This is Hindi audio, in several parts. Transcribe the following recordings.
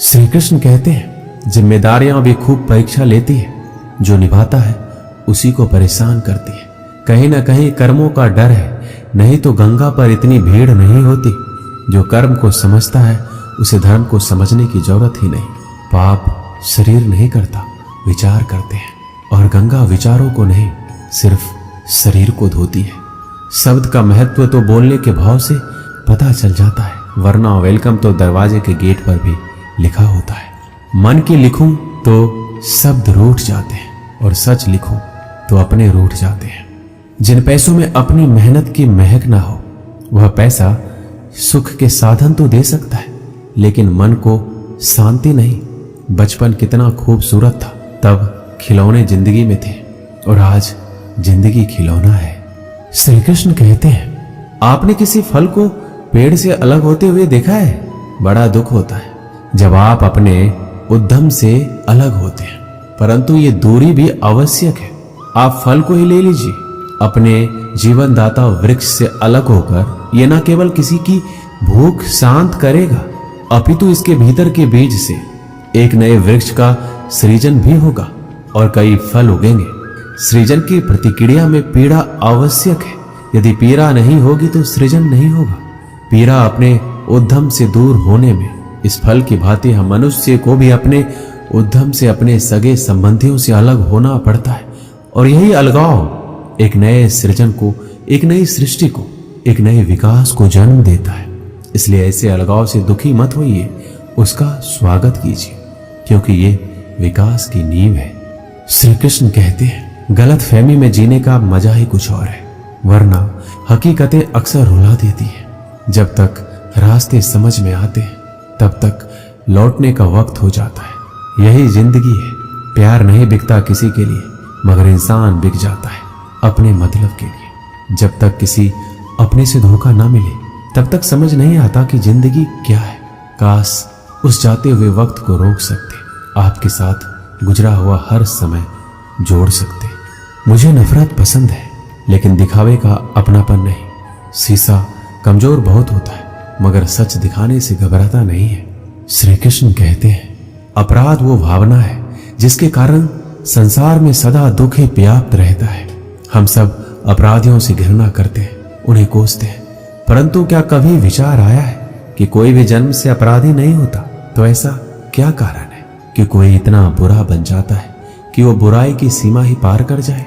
श्री कृष्ण कहते हैं, जिम्मेदारियां भी खूब परीक्षा लेती है, जो निभाता है उसी को परेशान करती है। कहीं ना कहीं कर्मों का डर है, नहीं तो गंगा पर इतनी भीड़ नहीं होती। जो कर्म को समझता है उसे धर्म को समझने की जरूरत ही नहीं। पाप शरीर नहीं करता, विचार करते हैं, और गंगा विचारों को नहीं, सिर्फ शरीर को धोती है। शब्द का महत्व तो बोलने के भाव से पता चल जाता है, वरना वेलकम तो दरवाजे के गेट पर भी लिखा होता है। मन की लिखूं तो शब्द रूठ जाते हैं, और सच लिखूं तो अपने रूठ जाते हैं। जिन पैसों में अपनी मेहनत की महक ना हो, वह पैसा सुख के साधन तो दे सकता है, लेकिन मन को शांति नहीं। बचपन कितना खूबसूरत था, तब खिलौने जिंदगी में थे, और आज जिंदगी खिलौना है। श्री कृष्ण कहते हैं, आपने किसी फल को पेड़ से अलग होते हुए देखा है? बड़ा दुख होता है जब आप अपने उद्यम से अलग होते हैं, परंतु ये दूरी भी आवश्यक है। आप फल को ही ले लीजिए, अपने जीवनदाता वृक्ष से अलग होकर यह न केवल किसी की भूख शांत करेगा, अपितु इसके भीतर के बीज से एक नए वृक्ष का सृजन भी होगा और कई फल उगेंगे। सृजन की प्रतिक्रिया में पीड़ा आवश्यक है। यदि पीड़ा नहीं होगी तो सृजन नहीं होगा। पीड़ा अपने उद्यम से दूर होने में, इस फल की भांति हम मनुष्य को भी अपने उद्यम से, अपने सगे संबंधियों से अलग होना पड़ता है। और यही अलगाव एक नए सृजन को, एक नई सृष्टि को, एक नए विकास को जन्म देता है। इसलिए ऐसे अलगाव से दुखी मत होइए, उसका स्वागत कीजिए, क्योंकि ये विकास की नींव है। श्री कृष्ण कहते हैं, गलत फहमी में जीने का मजा ही कुछ और है, वरना हकीकतें अक्सर रुला देती है। जब तक रास्ते समझ में आते हैं, तब तक लौटने का वक्त हो जाता है। यही जिंदगी है। प्यार नहीं बिकता किसी के लिए, मगर इंसान बिक जाता है अपने मतलब के लिए। जब तक किसी अपने से धोखा ना मिले, तब तक समझ नहीं आता कि जिंदगी क्या है। काश उस जाते हुए वक्त को रोक सकते, आपके साथ गुजरा हुआ हर समय जोड़ सकते। मुझे नफरत पसंद है, लेकिन दिखावे का अपनापन नहीं। शीशा कमजोर बहुत होता है, मगर सच दिखाने से घबराता नहीं है। श्री कृष्ण कहते हैं, अपराध वो भावना है जिसके कारण संसार में सदा दुख ही व्याप्त रहता है। हम सब अपराधियों से घृणा करते हैं, उन्हें कोसते हैं, परंतु क्या कभी विचार आया है कि कोई भी जन्म से अपराधी नहीं होता? तो ऐसा क्या कारण है कि कोई इतना बुरा बन जाता है कि वो बुराई की सीमा ही पार कर जाए?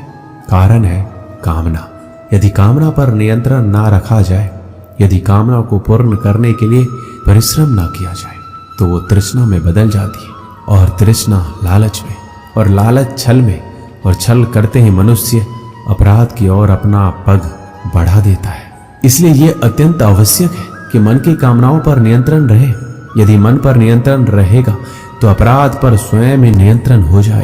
कारण है कामना। यदि कामना पर नियंत्रण ना रखा जाए, यदि कामना को पूर्ण करने के लिए परिश्रम ना किया जाए, तो वो तृष्णा में बदल जाती है, और तृष्णा लालच में, और लालच छल में, और छल करते ही मनुष्य अपराध की ओर अपना पग बढ़ा देता है। इसलिए ये अत्यंत आवश्यक है कि मन की कामनाओं पर नियंत्रण रहे। यदि मन पर नियंत्रण रहेगा तो अपराध पर स्वयं ही नियंत्रण हो जाएगा।